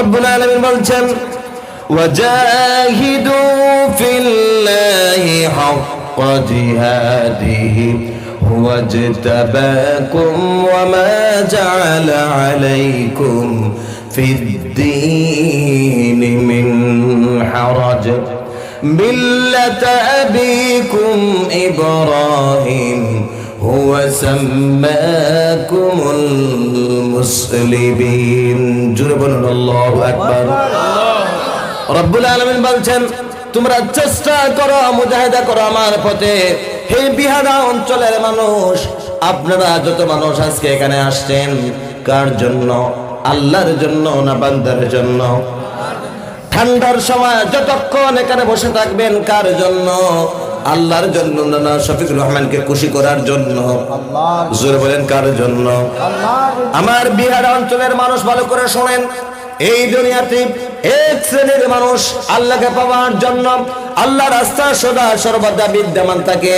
রব্বুল আলামিন বলছেন ওয়াজাহিদু ফিল্লাহি হাক্কা জিহাদিহি হুয়া ইজতাবাকুম ওয়া মা জাআলা আলাইকুম ফিদ-দীনি মিন হারাজ মিল্লাতা আবিকুম ইব্রাহিম হুয়া সাম্মাকুমুল মুসলিমিন। জোরে বলুন আল্লাহু আকবার। রব্বুল আলামিন বলছেন তোমরা চেষ্টা করো, মুজাহিদা করো আমার পথে। হে বিহারা অঞ্চলের মানুষ, আপনারা যত মানুষ আজকে এখানে আসছেন, কার জন্য? আল্লাহর জন্য না বান্দার জন্য? ঠান্ডার সময় যতক্ষণ এখানে বসে থাকবেন, কার জন্য? আল্লাহর জন্য না শফিকুর রহমানকে খুশি করার জন্য? জোরে বলেন কার জন্য? আমার বিহার অঞ্চলের মানুষ ভালো করে শোনেন, এই দুনিয়াতে এক শ্রেণীর মানুষ আল্লাহকে পাওয়ার জন্য আল্লাহ রাস্তা সদা সর্বদা বিদ্যমান থাকে।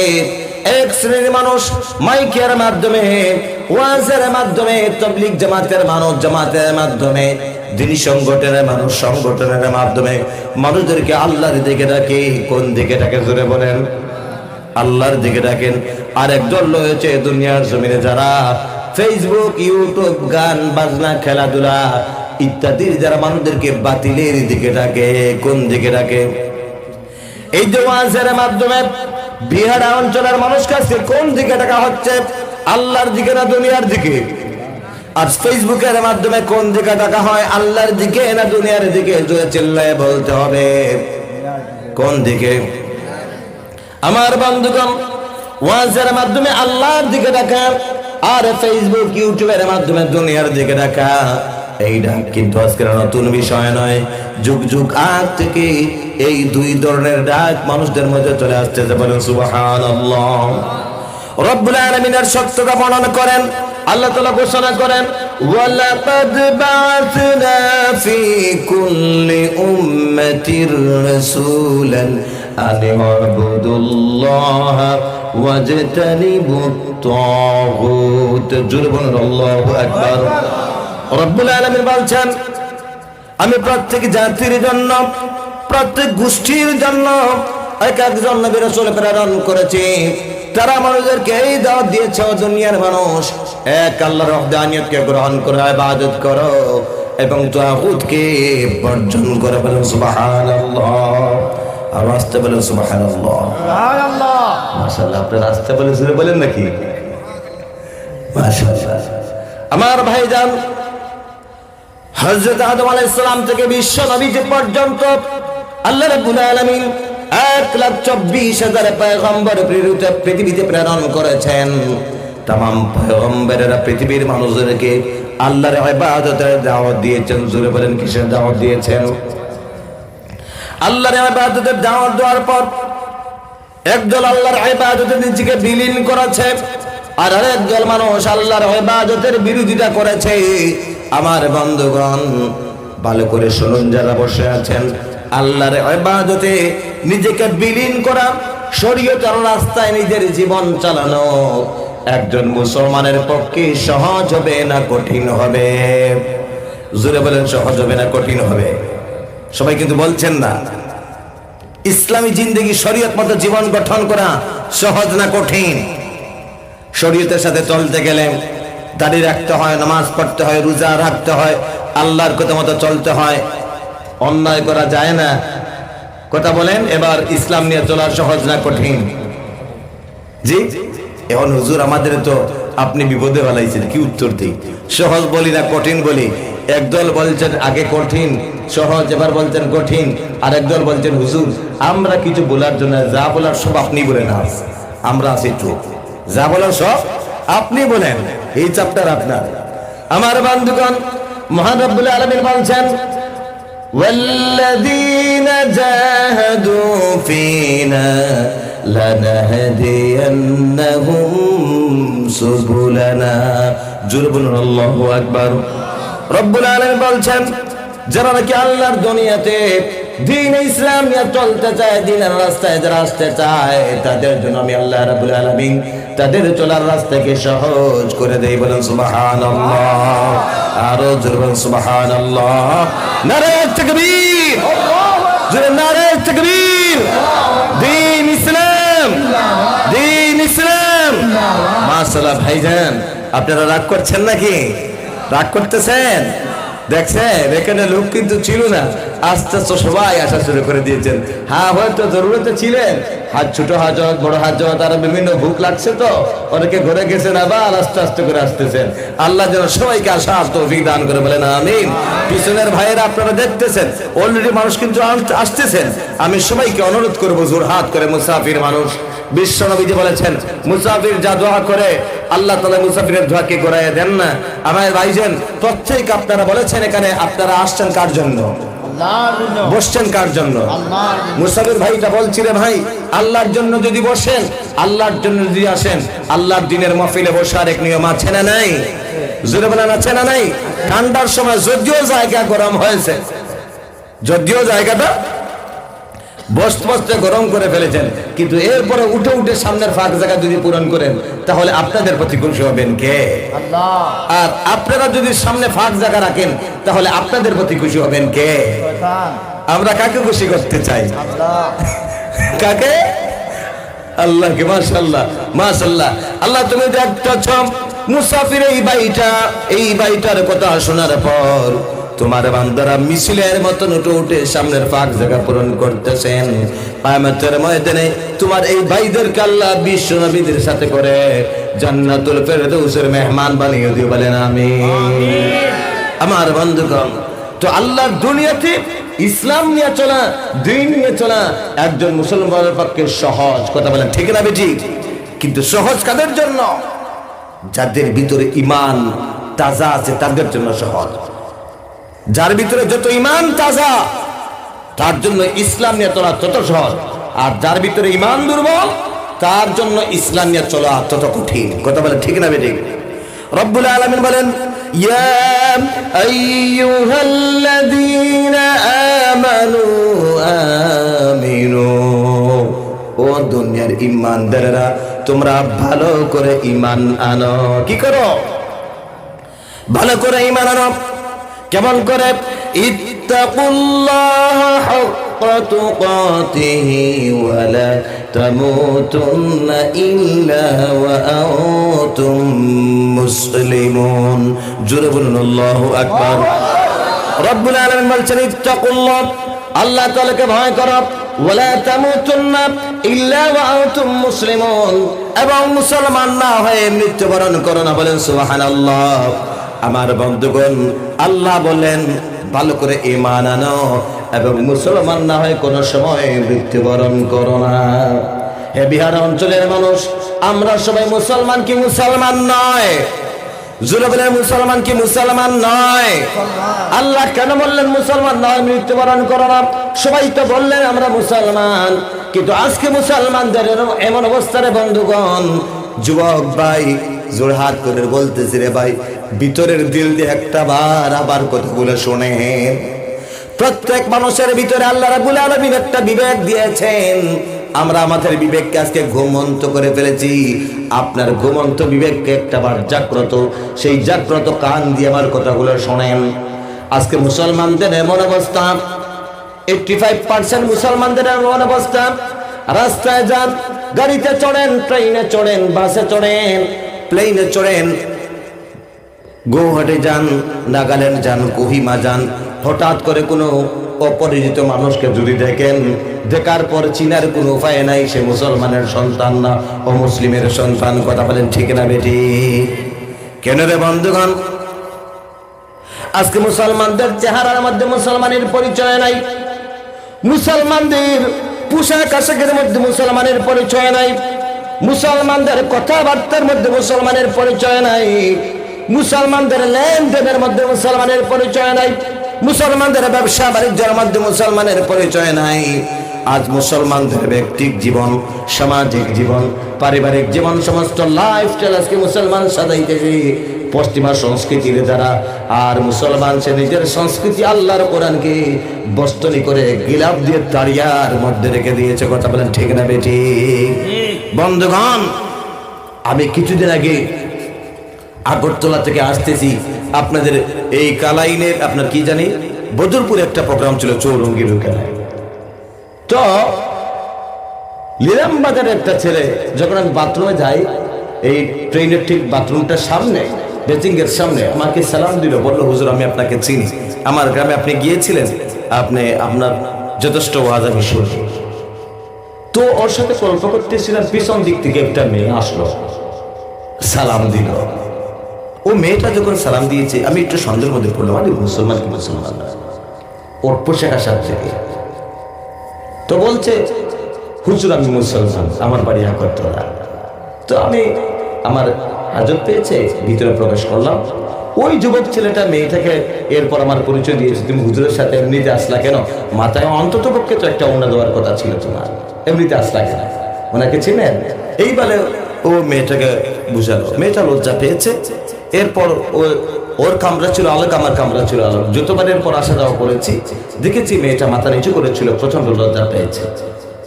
এক শ্রেণীর মানুষ মাইকের মাধ্যমে, ওয়াজের মাধ্যমে, তাবলীগ জামাতের মানুষ জামাতের মাধ্যমে, দিনী সংগঠনের মানুষ সংগঠনের মাধ্যমে মানুষদেরকে আল্লাহর দিকে ডাকে। কোন দিকে ডাকে? জোরে বলেন। আল্লাহর দিকে ডাকেন। আর একদল রয়েছে দুনিয়ার জমিনে যারা ফেসবুক, ইউটিউব, গান বাজনা, খেলাধুলা ইত্যাদির যারা মানুষদেরকে বাতিলের দিকে ডাকে। কোন দিকে ডাকে? এই যে ওয়াজের মাধ্যমে বিহারা অঞ্চলের মানুষ কাছে কোন দিকে ডাকা হচ্ছে? আল্লাহর দিকে না দুনিয়ার দিকে? আর ফেসবুকের মাধ্যমে কোন দিকে ডাকা হয়? আল্লাহর দিকে না দুনিয়ার দিকে? জোরে চিল্লায়ে বলতে হবে কোন দিকে? আমার বন্ধুগণ, ওয়াজের মাধ্যমে আল্লাহর দিকে ডাকা আর ফেসবুক ইউটিউবের মাধ্যমে দুনিয়ার দিকে ডাকা, এই ডাক কিন্তু আজকের নতুন বিষয় নয়। যুগ যুগ আগ থেকে এই দুই ধরনের ডাক মানুষদের মধ্যে চলে আসতেছে। বলেন সুবহানাল্লাহ। রব্বুল আলামিনের সত্যতা বর্ণনা করেন, আল্লাহ তাআলা ঘোষণা করেন ওয়ালাকাদ বা'আসনা ফি কুল্লি উম্মাতির রাসূলান আন ইউবুদুল্লাহা ওয়াজতানিবুত তাগুত। জোরে বলুন আল্লাহু আকবার। রব্বুল আলামিন বলছেন আমি প্রত্যেক জাতির জন্য, প্রত্যেক গোষ্ঠীর জন্য এক একজন নবী রাসূল প্রেরণ করেছি। তারা মানুষদেরকে এই দাওয়াত দিয়েছে, দুনিয়ার মানুষ এক আল্লাহর ওয়াহদানিয়তকে গ্রহণ করে ইবাদত করো এবং তাগুতকে বর্জন করে। বলেন সুবহানাল্লাহ। আর আসতে বলেন সুবহানাল্লাহ। সুবহানাল্লাহ। মাশাআল্লাহ। আপনারা আসতে বলে জোরে বলেন নাকি? মাশাআল্লাহ। আমার ভাইজান, হযরত আদম আলাইহিস সালাম থেকে বিশ্ব নবী পর্যন্ত আল্লাহ রাব্বুল আলামিন 1,24,000 পয়গম্বর পৃথিবীতে প্রেরণ করেছেন। तमाम পয়গম্বরেরা পৃথিবীর মানুষদেরকে আল্লাহর ইবাদতের দাওয়াত দিয়েছেন। জোরে বলেন কিসের দাওয়াত দিয়েছেন? আল্লাহর ইবাদতের দাওয়াত দেওয়ার পর একদল আল্লাহর ইবাদতে নিজেকে বিলীন করেছে, আর আরেকদল মানুষ আল্লাহর ইবাদতের বিরোধিতা করেছে। আমার বন্ধুগণ, ভালো করে শুনুন, যারা বসে আছেন, আল্লাহর ইবাদতে নিজেকে বিলীন করা, শরীয়তের রাস্তায় নিজের জীবন চালানো একজন মুসলমানের পক্ষে সহজ হবে না কঠিন হবে? জোরে বলেন সহজ হবে না কঠিন হবে? সবাই কিন্তু বলছেন না। ইসলামী জিন্দেগি শরীয়ত মতো জীবন গঠন করা সহজ না কঠিন? শরীয়তের সাথে চলতে গেলে দাড়ি রাখতে হয়, নামাজ পড়তে হয়, রোজা রাখতে হয়, আল্লাহর কথা মতো চলতে হয়, অন্যায় করা যায় না। কথা বলেন, এবার ইসলাম নিয়ে চলা সহজ না কঠিন? জি, এখন হুজুর আমাদের তো আপনি বিপদে ফেলাইছেন, কি উত্তর দিই? সহজ বলি না কঠিন বলি? একদল বলছেন আগে কঠিন সহজ, এবার বলছেন কঠিন, আর একদল বলছেন হুজুর আমরা কিছু বলার জন্য যা বলার সব আপনি বলেন, আমরা আছি চুপ, যা বলার সব আপনি বলেন, এই চ্যাপ্টার আপনার। আমার বন্ধুগণ, মহান রব্বুল আলামিন বলছেন والذين جاهدوا فينا لنهدينهم سبلنا। জোরে বলুন আল্লাহু আকবার। রব্বুল আলামিন বলছেন যারা নাকি আল্লাহর দুনিয়াতে দ্বীন ইসলাম নিয়ে চলতে চায়, দ্বীনের রাস্তায় যারা আসতে চায়, তাদের জন্য আমি আল্লাহ রাব্বুল আলামিন তাদের চলার রাস্তাকে সহজ করে দেই। বলেন সুবহানাল্লাহ, আরো জোরে বলেন সুবহানাল্লাহ। নারে তাকবীর, জোরে নারে তাকবীর। দ্বীন ইসলাম, দ্বীন ইসলাম। মাশাআল্লাহ ভাইজান, আপনারা রাগ করছেন নাকি? রাগ করতেছেন? দেখছেন এখানে লোক কিন্তু ছিল না, আস্তে আস্তে সবাই আসা শুরু করে দিয়েছেন। হ্যাঁ, হয়তো জরুরতে ছিলেন, হাত ছোট হাজত বড় হাজত আর বিভিন্ন ভুক লাগছে তো অনেকে ঘরে গেছেন, আবার আস্তে আস্তে করে আসতেছেন। আল্লাহ যেন সবাইকে আসার তৌফিক দান করে, বলেন আমিন। পিছনের ভাইয়েরা আপনারা দেখতেছেন অলরেডি মানুষ কিন্তু আসতেছেন। আমি সবাইকে অনুরোধ করবো জোরহাত করে, মুসাফির মানুষ, বিশ্ব নবীজি বলেছেন মুসাফির যা দোয়া করে আল্লাহ তাআলা মুসাফিরের দোয়াকে করায় দেন না। আমার ভাইজান, প্রত্যেক আপনারা বলেছেন এখানে আপনারা আসছেন কার জন্য? বসছেন কার জন্য? মুসাফির ভাইটা বলছিল ভাই আল্লাহর জন্য যদি বসেন, আল্লাহর জন্য যদি আসেন, আল্লাহর দিনের মাহফিলে বসার এক নিয়ম আছে না নাই? জোরে বলেন আছে না নাই? ঠান্ডার সময় যদিও জায়গা গরম হয়েছে, যদিও জায়গাটা বসতে বসতে গরম করে ফেলেছেন, কিন্তু এরপরে উঠে উঠে সামনের ফাঁক জায়গা যদি পূরণ করেন তাহলে আপনাদের প্রতি খুশি হবেন কে? আল্লাহ। আর আপনারা যদি সামনে ফাঁক জায়গা রাখেন তাহলে আপনাদের প্রতি খুশি হবেন কে? আমরা কাকে খুশি করতে চাই? কাকে? আল্লাহকে। মাশাআল্লাহ, মাশাআল্লাহ। আল্লাহ তুমি দেখতেছ মুসাফির এই বাইটার কথা শোনার পর তোমার বান্দারা মিছিলের মতন উঠে উঠে সামনের ফাঁক জায়গা পূরণ করতেছেন। কিয়ামতের ময়দানে তোমার এই ভাইদেরকে আল্লাহ বিশ্ব নবীদের সাথে করে জান্নাতুল ফেরদৌসের মেহমান বানিয়ে দিও, বলেন আমিন। আমার বন্ধুগণ, তো আল্লাহর দুনিয়াতে ইসলাম নিয়ে চলা, দ্বীন নিয়ে চলা একজন মুসলমানের পক্ষে সহজ, কথা বলেন ঠিক না বেটি? কিন্তু সহজ কাদের জন্য? যাদের ভিতরে ঈমান তাজা আছে তাদের জন্য সহজ। যার ভিতরে যত ঈমান তাজা তার জন্য ইসলাম নিয়ে চলা তত সহজ, আর যার ভিতরে ঈমান দুর্বল তার জন্য ইসলাম নিয়ে চলা তত কঠিন, কথা বলেন ঠিক না বেটি? রব্বুল আলামিন বলেন ইয়া আইয়ুহাল্লাযীনা আমানু আমিনু, ও দুনিয়ার ঈমানদাররা তোমরা ভালো করে ঈমান আনো। কি করো? ভালো করে ঈমান আনো। কেমন করে? ইত্তাকুল্লাহ হাক্কা তুকাতিহি ওয়া লা তামুতুন্না ইল্লা ওয়া আনতুম মুসলিমুন। জোরে বলুন আল্লাহু আকবার। রব্বুল আলামিন বলছেন ইত্তাকুল্লাহ, আল্লাহ তাআলাকে ভয় করো, ওয়া লা তামুতুন্না ইল্লা ওয়া আনতুম মুসলিমুন, এবং মুসলমান না হয়ে মৃত্যুবরণ করো না। বলেন সুবহানাল্লাহ। আমার বন্ধুগণ, আল্লাহ বলেন ভালো করে ঈমান আনো এবং মুসলমান না হয় কোনো সময় মৃত্যুবরণ করো না। হে বিহার অঞ্চলের মানুষ, আমরা সবাই মুসলমান কি মুসলমান নয়? জোরে বলেন মুসলমান কি মুসলমান নয়? আল্লাহ কেন বললেন মুসলমান নয় মৃত্যুবরণ করো না? সবাই তো বললেন আমরা মুসলমান, কিন্তু আজকে মুসলমানদের এমন অবস্থা রে বন্ধুগণ, যুবক ভাই জোরহাত করে বলতেছি রে ভাই, ভিতরের দিল দিয়ে একটা বার আবার কথাগুলো শোনেন। প্রত্যেক মানুষের ভিতরে আল্লাহ রাব্বুল আলামিন একটা বিবেক দিয়েছেন। আমরা আমাদের বিবেককে আজকে ঘুমন্ত করে ফেলেছি। আপনার ঘুমন্ত বিবেককে একটা বার জাগ্রত, সেই জাগ্রত কান দিয়ে আমার কথাগুলো শোনেন। আজকে মুসলমানদের এমন অবস্থা, 85% মুসলমানদের এমন অবস্থা, রাস্তায় যান, গাড়িতে চড়েন, ট্রেনে চড়েন, বাসে চড়েন, প্লেনে চড়েন, গৌহাটি যান, নাগাল্যান্ড যান, কোহিমা যান, হঠাৎ করে কোনো অপরিচিত মানুষকে যদি দেখেন, দেখার পর চিনার কোনো উপায় নাই সে মুসলমানের সন্তান না অমুসলিমের সন্তান, কথা বলেন ঠিক না বেটি? কেন রে বন্ধুগণ? আজকে মুসলমানদের চেহারার মধ্যে মুসলমানের পরিচয় নাই, মুসলমানদের পোশাক আশাকের মধ্যে মুসলমানের পরিচয় নাই, মুসলমানদের কথাবার্তার মধ্যে মুসলমানের পরিচয় নাই, মুসলমানদের লেনদেনের মধ্যে মুসলমানের পরিচয় নাই, মুসলমানদের ব্যবসা বাণিজ্যের মধ্যে মুসলমানের পরিচয় নাই। আজ মুসলমানদের ব্যক্তিক জীবন, সামাজিক জীবন, পারিবারিক জীবন, সমস্ত লাইফস্টাইল আজকে মুসলমান সাজাইতেছে পশ্চিমা সংস্কৃতির দ্বারা। আর মুসলমান সে নিজের সংস্কৃতি আল্লাহর কোরআনকে বস্তনি করে গিলাফ দিয়ে তাড়িয়ার মধ্যে রেখে দিয়েছে, কথা বলেন ঠিক না বেটি? বন্ধুগণ, আমি কিছুদিন আগে আগরতলা থেকে আসতেছি, আপনাদের এই কালাইনের আপনার কি জানি বদরপুরে একটা প্রোগ্রাম ছিল চৌরঙ্গির ওখানে। তো লিরাম বাজারের একটা ছেলে, যখন আমি বাথরুমে যাই, এই ট্রেনের ঠিক বাথরুমটার সামনে, বেচিং এর সামনে আমাকে সালাম দিল, বলল হুজুর আমি আপনাকে চিনি, আমার গ্রামে আপনি গিয়েছিলেন, আপনি আপনার যথেষ্ট ওয়াজ আমি শুনি। তো ওর সাথে গল্প করতেছিলাম, পিছন দিক থেকে একটা মেয়ে আসলো, সালাম দিল। ও মেয়েটা যখন সালাম দিয়েছে আমি একটু সন্দেহের মধ্যে পড়লাম, আরে মুসলমান কি মুসলমান না, ওর পোশাক আশাক থেকে। তো বলছে হুজুর আমি মুসলমান, আমার বাড়ি আগরতলা। তো আমি আমার হাজত পেয়েছে, ভিতরে প্রবেশ করলাম। ওই যুবক ছেলেটা মেয়েটাকে এরপর আমার পরিচয় দিয়েছে, তুমি হুজুরের সাথে এমনিতে আসলা কেন, মাথায় অন্তত পক্ষে তো একটা ওনা দেওয়ার কথা ছিল তোমার, এমনিতে আসলা কেন, ওনাকে চিনেন? এই বলে ও মেয়েটাকে বুঝালো, মেয়েটা লজ্জা পেয়েছে। এরপর ওর কামরা ছিল আলোক, আমার কামরা ছিল আলোক। যতবার এরপর আসা যাওয়া করেছি দেখেছি মেয়েটা মাথা নিচু করেছিল, প্রচন্ড লজ্জা পেয়েছে।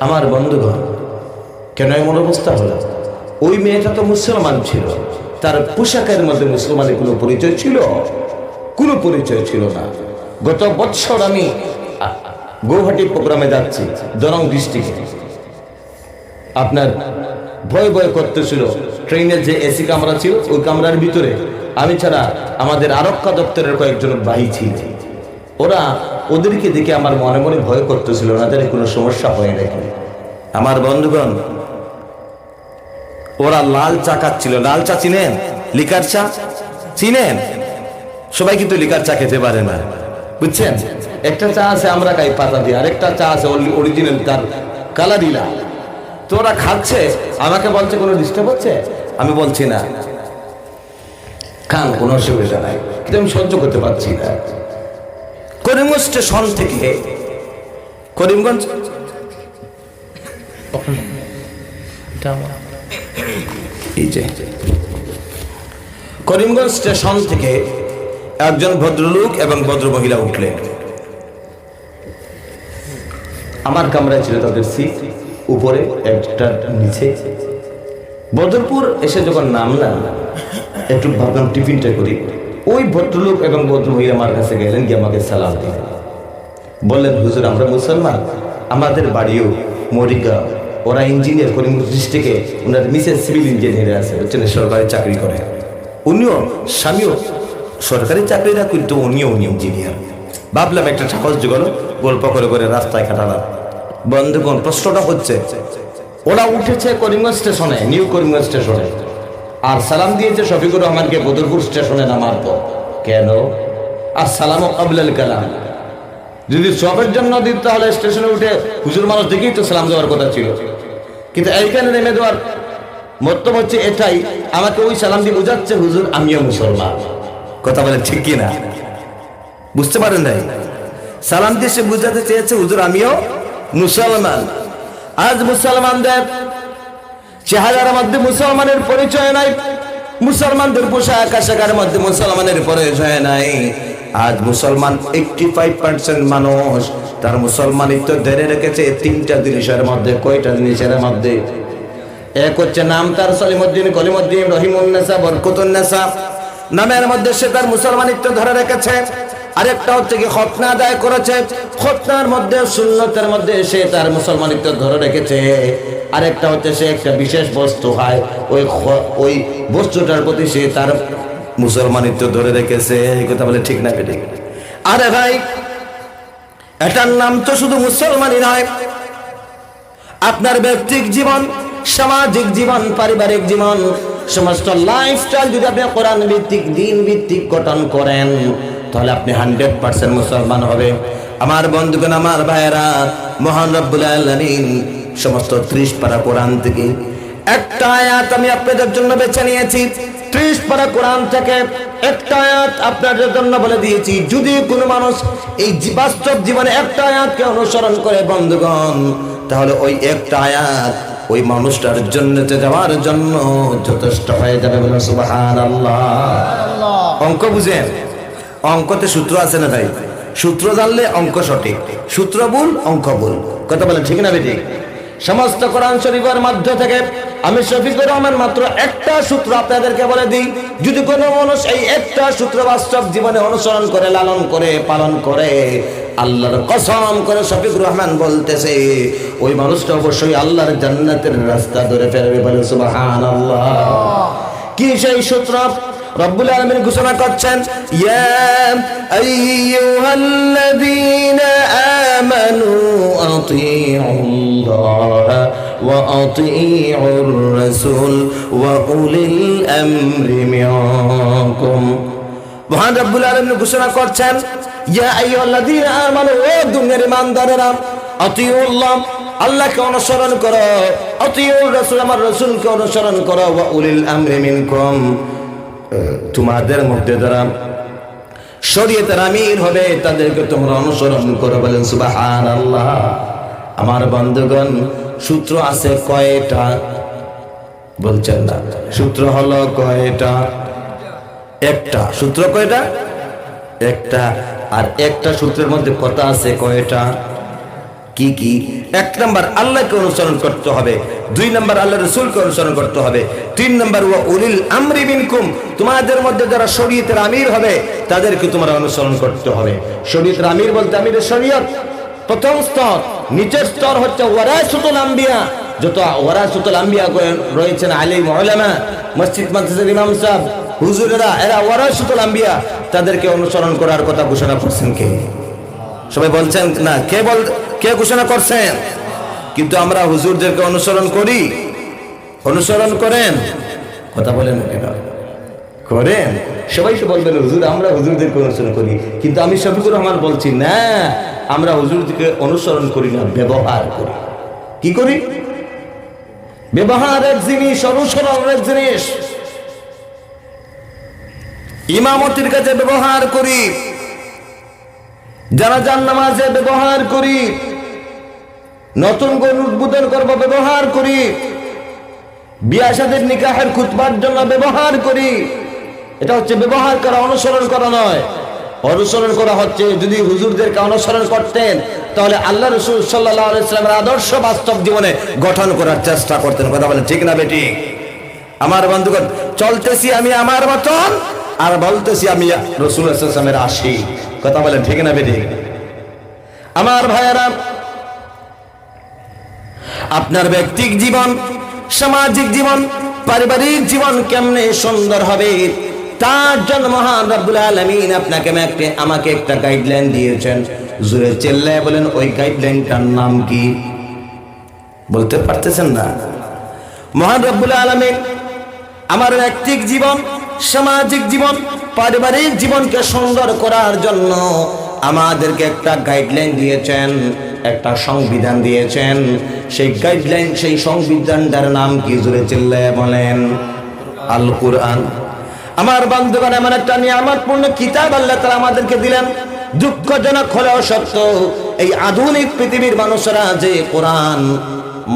আমার বন্ধুগণ, কেন এমন অবস্থা হলো? ওই মেয়েটা তো মুসলমান ছিল, তার পোশাকের মধ্যে মুসলমানের কোনো পরিচয় ছিল? কোনো পরিচয় ছিল না। গত বছর আমি গৌহাটি প্রোগ্রামে যাচ্ছি, দরং ডিস্ট্রিক্টে, আপনার ভয় ভয় করতেছিল। ট্রেনের যে এসি কামরা ছিল, ওই কামরার ভিতরে আমি ছাড়া আমাদের আরক্ষা দপ্তরের কয়েকজন ভাই ছিল। ওদেরকে দেখে আমার মনে মনে ভয় করতেছিল, ওনাদের কোনো সমস্যা হয় নাকি। আমার বন্ধুগণ, ওরা লাল চা খাচ্ছিল। লাল চা চিনেন? লিকার চা চিনেন? সবাই কিন্তু লিকার চা খেতে পারে না, বুঝছেন? একটা চা আছে আমরা খাই পাতা দিয়ে, আরেকটা চা আছে অরিজিনাল, তার কালারই না। তো ওরা খাচ্ছে, আমাকে বলছে কোনো ডিস্টার্ব হচ্ছে? আমি বলছি না, খান, কোনো অসুবিধা নাই, কিন্তু আমি সহ্য করতে পারছি না। করিমগঞ্জ স্টেশন থেকে, করিমগঞ্জ এই যে করিমগঞ্জ স্টেশন থেকে একজন ভদ্রলোক এবং ভদ্রমহিলা উঠলেন। আমার কামরায় ছিল তাদের সিট, উপরে একটা নিচে। বদরপুর এসে যখন নামলাম, একটু ভাবলাম টিফিনটা করি। ওই ভদ্রলোক এবং ভদ্রমহিলা আমার কাছে গেলেন, গিয়ে আমাকে সালাম দিলেন, বললেন হুজুর আমরা মুসলমান, আমাদের বাড়িও মরিগাঁও, ওরা ইঞ্জিনিয়ার, করিমগঞ্জ ডিস্ট্রিক্টে ওনার মিসেস সিভিল ইঞ্জিনিয়ার আছে, হচ্ছেন সরকারি চাকরি করে। উনিও স্বামীও সরকারি চাকরিরা, কিন্তু উনিও ইঞ্জিনিয়ার। ভাবলাম একটা সাহস জোগালো, গল্প করে করে রাস্তায় কাটালাম। বন্ধুগণ, প্রশ্নটা হচ্ছে, ওরা উঠেছে করিমগঞ্জ স্টেশনে, নিউ করিমগঞ্জ স্টেশনে, আর সালাম দিয়েছে শফিকুর রহমানকে বদরপুর স্টেশনে নামার পর। কেন? আসসালামু ক্বাবলাল কালাম। যদি সবের জন্য দিত তাহলে স্টেশনে উঠে হুজুর মানুষ দেখেই তো সালাম দেওয়ার কথা ছিল, কিন্তু এইখানে নেমে দেওয়ার মতলব হচ্ছে এটাই, আমাকে ওই সালাম দিয়ে বোঝাচ্ছে হুজুর আমিও মুসলমান। কথা বলে ঠিক কিনা? বুঝতে পারেন নাই? সালাম দিয়ে সে বুঝাতে চেয়েছে হুজুর আমিও মুসলমান। আজ মুসলমানদের চেহারার মধ্যে মুসলমানের পরিচয় নাই, মুসলমানদের পোশাক আশাকের মধ্যে মুসলমানের পরিচয় নাই। আজ মুসলমান 85% মানুষ তার মুসলমানিত্ব ধরে রেখেছে তিনটা জিনিসের মধ্যে। কয়টা জিনিসের মধ্যে? এক হচ্ছে নাম তার সলিমুদ্দিন, কলিমুদ্দিন, রহিমুন্নেসা, বরকতুন্নেসা, নামের মধ্যে সে তার মুসলমানিত্ব ধরে রেখেছে। আরেকটা হচ্ছে কি খতনা আদায় করেছে, খতনার মধ্যে সুন্নতের মধ্যে সে তার মুসলমানিত্ব ধরে রেখেছে। আরেকটা হচ্ছে সে একটা বিশেষ বস্তু হয়, ওই বস্তুটার প্রতি সে তার মুসলমানিত্ব ধরে রেখেছে। এই কথা বলে ঠিক না বেঠিক? আরে ভাই, এটার নাম তো শুধু মুসলমানই নয়, আপনার ব্যক্তিক জীবন, সামাজিক জীবন, পারিবারিক জীবন, সমস্ত লাইফস্টাইল যদি আপনি কোরআন ভিত্তিক, দিন ভিত্তিক গঠন করেন, তাহলে আপনি 100% মুসলমান হবে। আমার বন্ধুগণ, আমার ভাইয়েরা, মহান রব্বুল আলামিন সমস্ত 30 পারা কোরআন থেকে একটা আয়াত আমি আপনাদের জন্য বেছে নিয়েছি। 30 পারা কোরআন থেকে একটা আয়াত আপনাদের জন্য বলে দিয়েছি। যদি কোনো মানুষ এই বাস্তব জীবনে একটা আয়াতকে অনুসরণ করে বন্ধুগণ, তাহলে ওই একটা আয়াত ওই মানুষটার জান্নাতে যাওয়ার জন্য যথেষ্ট হয়ে যাবে। বলেন সুবহানাল্লাহ। অঙ্ক বুঝেন? অঙ্কতে সূত্র আছে না ভাই? সূত্র জানলে অঙ্ক সঠিক, সূত্র ভুল অঙ্ক ভুল। কথা বলেন ঠিক না বেঠিক? সমস্ত কোরআন শরীফের মধ্য থেকে আমি শফিকুর রহমান মাত্র একটা সূত্র আপনাদেরকে বলে দিই, যদি কোনো মানুষ এই একটা সূত্র বাস্তব জীবনে অনুসরণ করে, লালন করে, পালন করে, আল্লাহর কসম করে শফিকুর রহমান বলতেছে ওই মানুষটা অবশ্যই আল্লাহর জান্নাতের রাস্তা ধরে ফেলবে। বলে সুবহানাল্লাহ। কি সেই সূত্র? রব্বুল আলামিন ঘোষণা করছেন, ইয়া আইয়ুহাল্লাযীনা আমানু আতিউল্লাহ ওয়া আতিউর রাসূল ওয়া উলিল আমরি মিনকুম। মহান রব্বুল আলামিন ঘোষণা করছেন, ইয়া আইয়ুহাল্লাযীনা আমানু, ও দুনিয়ার ঈমানদারেরা, আতিউল্লাহ, আল্লাহকে অনুসরণ করো, আতিউর রাসূল, আমার রাসূলকে অনুসরণ করো, ওয়া উলিল আমরি মিনকুম, তোমাদের মধ্যে যারা শরীয়তের আমির হবে তাদেরকে তোমরা অনুসরণ করো। বলেন সুবহানাল্লাহ। আমার বন্ধুগণ, সূত্র আছে কয়টা? বলছেন না। সূত্র হলো কয়টা? একটা। সূত্র কয়টা? একটা। আর একটা সূত্রের মধ্যে কথা আছে কয়টা? কি কি? এক নাম্বার আল্লাহকে অনুসরণ করতে হবে, দুই নাম্বার আল্লাহর রাসূলকে অনুসরণ করতে হবে, তিন নাম্বার ওয়া উলিল আমরি মিনকুম, তোমাদের মধ্যে যারা শরীয়তের আমির হবে তাদেরকে তোমরা অনুসরণ করতে হবে। শরীয়তের আমির বলতে আমিরের শরীয়ত প্রথম স্তর, নিচের স্তর হচ্ছে ওয়ারাসাতুল আম্বিয়া। যত ওয়ারাসাতুল আম্বিয়া রয়েছেন, আলিম, উলামা, মসজিদ মাদ্রাসার ইমাম সাহেব, হুজুরেরা, এরা ওয়ারাসাতুল আম্বিয়া, তাদেরকে অনুসরণ করার কথা ঘোষণা করছেন কে? সবাই বলছেন না? কে ঘোষণা করছেন? কিন্তু আমরা হুজুরদেরকে অনুসরণ করি, অনুসরণ করেন? কথা বলেন কেন? করেন? সবাই তো বলবেন হুজুর আমরা হুজুরদেরকে অনুসরণ করি, কিন্তু আমি শফিকুর রহমান বলছি না, আমরা হুজুরদেরকে অনুসরণ করি না, ব্যবহার করি। কি করি? ব্যবহার এক জিনিস, অনুসরণ এক জিনিস। ইমামতির কাছে ব্যবহার করি, জানাজার নামাজে ব্যবহার করি, নতুন করে উদ্বোধন করবো ব্যবহার করি, বিয়া শাদীর নিকাহের খুতবার জন্য ব্যবহার করি। এটা হচ্ছে ব্যবহার করা, অনুসরণ করা নয়। অনুসরণ করা হচ্ছে, যদি হুজুরদেরকে অনুসরণ করতেন তাহলে আল্লাহ রাসূল সাল্লাল্লাহু আলাইহি ওয়াসাল্লামের আদর্শ বাস্তব জীবনে গঠন করার চেষ্টা করতেন। কথা বলেন ঠিক না বেটি? আমার বন্ধুগণ, চলতেছি আমি আমার মতন, আর বলতেছি আমি রাসূলুল্লাহ সাল্লাল্লাহু আলাইহি ওয়াসাল্লামের আশিক। কথা বলেন ঠিক না বেটি? আমার ভাইয়েরা, আপনার ব্যক্তিক জীবন, সামাজিক জীবন, পারিবারিক জীবন কেমনে সুন্দর হবে তার জন্য মহান রব্বুল আলামিন আপনাকে আমাকে একটা গাইডলাইন দিয়েছেন। জোরে চিল্লায় বলেন ওই গাইডলাইনটার নাম কি? বলতে পারতেছেন না? মহান রব্বুল আলামিন আমার ব্যক্তিক জীবন, সামাজিক জীবন, পারিবারিক জীবনকে সুন্দর করার জন্য আমাদেরকে একটা গাইডলাইন দিয়েছেন, একটা সংবিধান দিয়েছেন। সেই গাইডলাইন, সেই সংবিধানটার নাম কি? জোরে চিল্লায় বলেন আল কুরআন। আমার বন্ধুগণ, এমন একটা নিয়ামতপূর্ণ কিতাব আল্লাহ তাআলা আমাদেরকে দিলেন। দুঃখজনক হলেও সত্য, এই আধুনিক পৃথিবীর মানুষরা যে কোরআন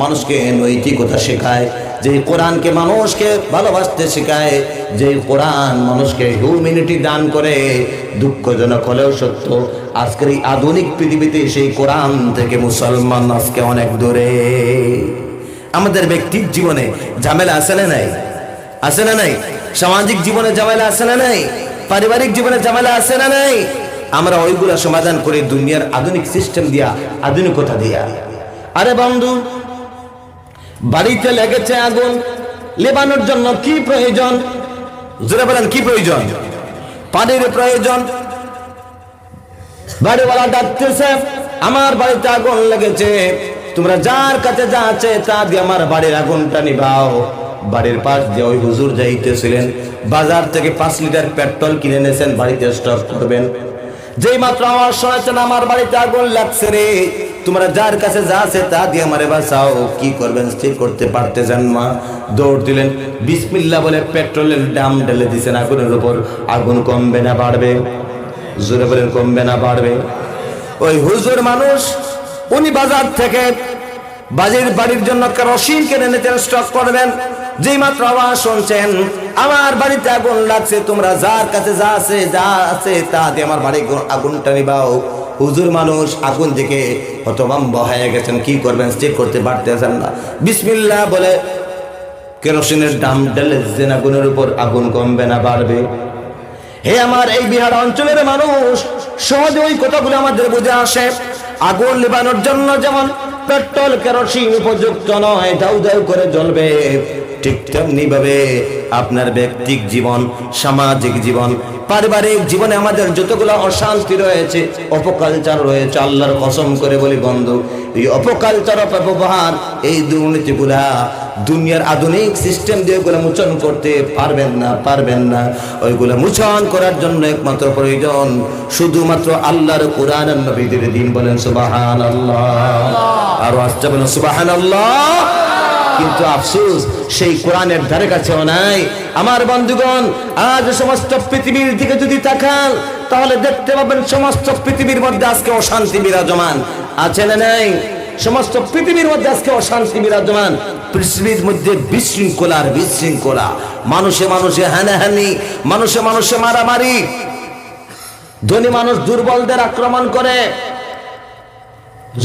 মানুষকে নৈতিকতা শেখায়, যে কোরআনকে মানুষকে ভালোবাসতে শেখায়, যে কোরআন মানুষকে হিউম্যানিটি দান করে, দুঃখজনক হলেও সত্য আজকের এই আধুনিক পৃথিবীতে সেই কোরআন থেকে মুসলমান আজকে অনেক দূরে। আমাদের ব্যক্তিক জীবনে ঝামেলা আছে না নাই? আছে না নাই? সামাজিক জীবনে ঝামেলা আছে না নাই? পারিবারিক জীবনে ঝামেলা আছে না নাই? আমরা ওইগুলা সমাধান করি দুনিয়ার আধুনিক সিস্টেম দিয়া, আধুনিকতা দিয়া। আরে বন্ধু, বাড়িতে লেগেছে আগুন, লেবানোর জন্য কি প্রয়োজন? জোরে বলেন কি প্রয়োজন? পানির প্রয়োজন। বাড়িওয়ালা ডাকতেছে, আমার বাড়িতে আগুন লেগেছে, তোমরা যার কাছে যা আছে তা দিয়ে আমার বাড়ির আগুনটা নিভাও। বাড়ির পাশ দিয়ে ওই হুজুর যাইতেছিলেন, বাজার থেকে 5 লিটার পেট্রোল কিনে এনেছেন, বাড়িতে স্টক করবেন। যেই মাত্র আওয়াজ শোনাচ্ছেন আমার বাড়িতে আগুন লাগছে রে, তোমরা যার কাছে যা আছে তা দিয়ে আমারে বাঁচাও। কি করবেন স্থির করতে পারতেছেন না, দৌড় দিলেন, বিসমিল্লাহ বলে পেট্রোলের দাম ঢেলে দিয়েছেন আগুনের উপর। আগুন কমবে না বাড়বে? জোরে বলেন কমবে না বাড়বে? ওই হুজুর মানুষ, উনি বাজার থেকে বাড়ির জন্য কেরোসিন কিনে নিতেন, স্টক করবেন। যেই মাত্র আওয়াজ শুনছেন আমার বাড়িতে আগুন লাগছে, তোমরা যার কাছে যা আছে তা দিয়ে আমার বাড়ির আগুনটা নিভাও। হুজুর মানুষ আগুন থেকে হতভম্ব হয়ে গেছেন, কি করবেন স্থির করতে পারতেছেন না। বিসমিল্লাহ বলে কেরোসিনের দাম ঢেলে দিলেন আগুনের উপর। আগুন কমবে না বাড়বে? হে আমার এই বিহার অঞ্চলের মানুষ, সহজে ওই কথাগুলো আমাদের বুঝে আসে। আগুন নিবানোর জন্য যেমন পেট্রোল কেরোসিন উপযুক্ত নয়, দাউ দাউ করে জ্বলবে, ঠিক তেমনি ভাবে আপনার ব্যক্তিক জীবন, সামাজিক জীবন, পারিবারিক জীবনে আমাদের যতগুলো অশান্তি রয়েছে, অপকালচার রয়েছে, আল্লাহর কসম করে বলি বন্ধু, এই অপকালচার, অপব্যবহার, এই দুর্নীতিগুলা দুনিয়ার আধুনিক সিস্টেম দিয়ে ওগুলো মোচন করতে পারবেন না। ওইগুলো মোচন করার জন্য একমাত্র প্রয়োজন শুধুমাত্র আল্লাহর কোরআন আর নবীদের দিন। বলেন সুবহানাল্লাহ, আর আসতে বলেন সুবহানাল্লাহ। কিন্তু আফসোস সেই কোরআনের ধারে কাছেও নাই। আমার বন্ধুগণ, আজ সমস্ত পৃথিবীর দিকে যদি তাকান তাহলে দেখতে পাবেন সমস্ত পৃথিবীর মধ্যে আজকে অশান্তি বিরাজমান আছে না নাই? সমস্ত পৃথিবীর মধ্যে আজকে অশান্তি বিরাজমান। পৃথিবীর মধ্যে বিশৃঙ্খলা, মানুষে মানুষে হানাহানি, মানুষে মানুষে মারামারি, ধনী মানুষ দুর্বলদের আক্রমণ করে,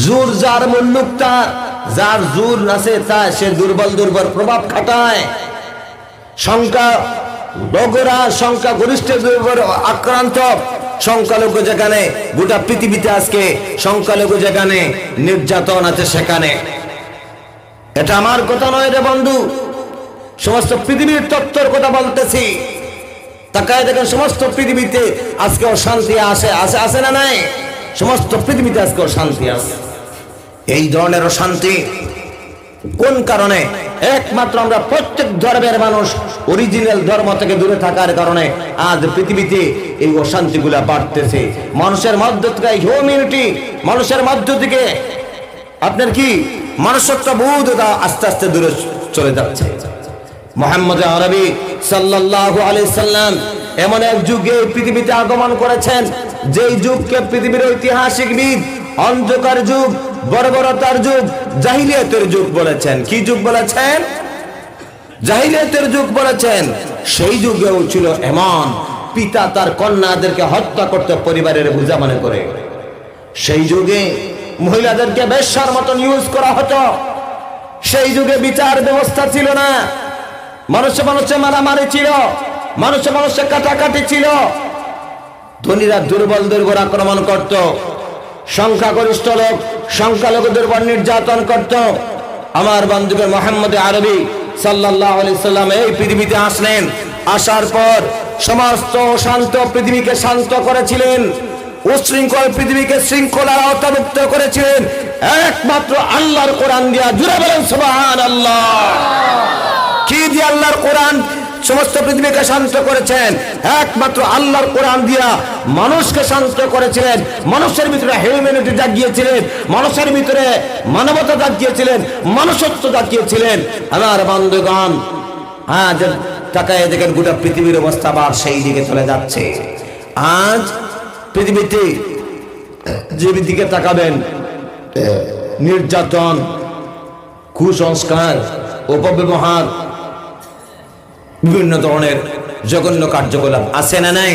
জোর যার মুল্লুক তার, যার জোর আছে তা সে দুর্বল প্রভাব খাটায়। সংখ্যা গরিষ্ঠের উপর আক্রান্ত, সংখ্যালঘু যেখানে, গোটা পৃথিবীতে আজকে সংখ্যালঘু যেখানে নির্যাতন আছে সেখানে। এটা আমার কথা নয় রে বন্ধু, সমস্ত পৃথিবীর তত্ত্বর কথা বলতেছি। তাকায় দেখেন সমস্ত পৃথিবীতে আজকে অশান্তি আসে না নাই? সমস্ত পৃথিবীতে আজকে অশান্তি আছে। এই ধরনের অশান্তি কোন কারণে? একমাত্র আমরা প্রত্যেক ধর্মের মানুষ অরিজিনাল ধর্ম থেকে দূরে থাকার কারণে আজ পৃথিবীতে এই অশান্তিগুলা বাড়তেছে। মানুষের মধ্য থেকে হিউম্যানিটি, মানুষের মধ্য থেকে আপনার কি মানুষত্ব বোধ আস্তে আস্তে দূরে চলে যাচ্ছে। মুহাম্মদ আরবি সাল্লাল্লাহু আলাইহি সাল্লাম এমন এক যুগে পৃথিবীতে আগমন করেছেন, যেই যুগকে পৃথিবীর ঐতিহাসিকবিদ অন্ধকার যুগ, বর্বরতার যুগ, জাহিলিয়াতের যুগ বলেছেন। কি যুগ বলেছেন? জাহিলিয়াতের যুগ বলেছেন। সেই যুগেও ছিল এমন, পিতা তার কন্যাদেরকে হত্যা করতে পরিবারের বোঝা মনে করে। সেই যুগে মহিলাদেরকে বেশ্যার মতন ইউজ করা হতো। সেই যুগে বিচার ব্যবস্থা ছিল না, মানুষে মানুষে মারামারি ছিল, মানুষে মানুষে কাটাকাটি ছিল, ধনীরা দুর্বলদের উপর আক্রমণ করত, সংখ্যাগরিষ্ঠ লোক সংখ্যালঘুদের উপর নির্যাতন করত। আমার বন্ধুগণ, মুহাম্মদ আরবি সাল্লাল্লাহু আলাইহি সাল্লাম এই পৃথিবীতে আসলেন। আসার পর সমস্ত শান্ত পৃথিবীকে শান্ত করেছিলেন, উশৃঙ্খল পৃথিবীকে শৃঙ্খলার আওতাভুক্ত করেছিলেন একমাত্র আল্লাহর কোরআন দিয়া। জুড়ে বলেন সুবহানাল্লাহ। কি দিয়ে আল্লাহর কোরআন সমস্ত পৃথিবীকে শান্ত করেছেন? একমাত্র আল্লাহর কোরআন দিয়া মানুষকে শান্ত করেছিলেন। মানুষের ভিতরে হিউম্যানিটি জাগিয়েছিলেন, মানুষের ভিতরে মানবতা জাগিয়েছিলেন, মনুষ্যত্ব জাগিয়েছিলেন। আমার বন্ধুগণ, আজ তাকায় দেখেন গোটা পৃথিবীর অবস্থা আবার সেই দিকে চলে যাচ্ছে। আজ পৃথিবীতে যে দিকে তাকাবেন, নির্যাতন, কুসংস্কার, অপব্যবহার, বিভিন্ন ধরনের জঘন্য কার্যকলাপ আছে না নাই?